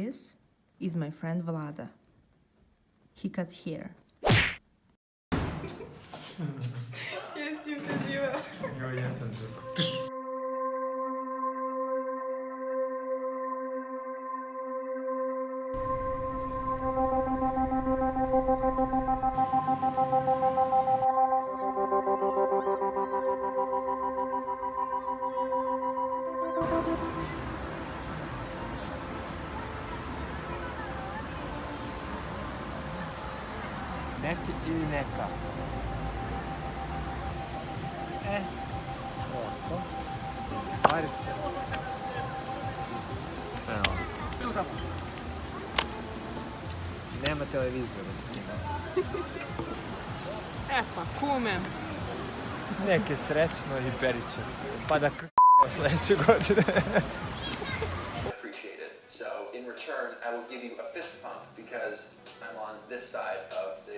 this is my friend Vlada. He cuts hair. Jesi preživeo. Jo, jesam žrko. Neki ili neka. Ovako. Marice. Evo. Nema televizora. Pa, kume. Neke srećno i periće. Pa da sljedeće godine. Appreciate it. So in return, I will give you a fist pump because I'm on this side of the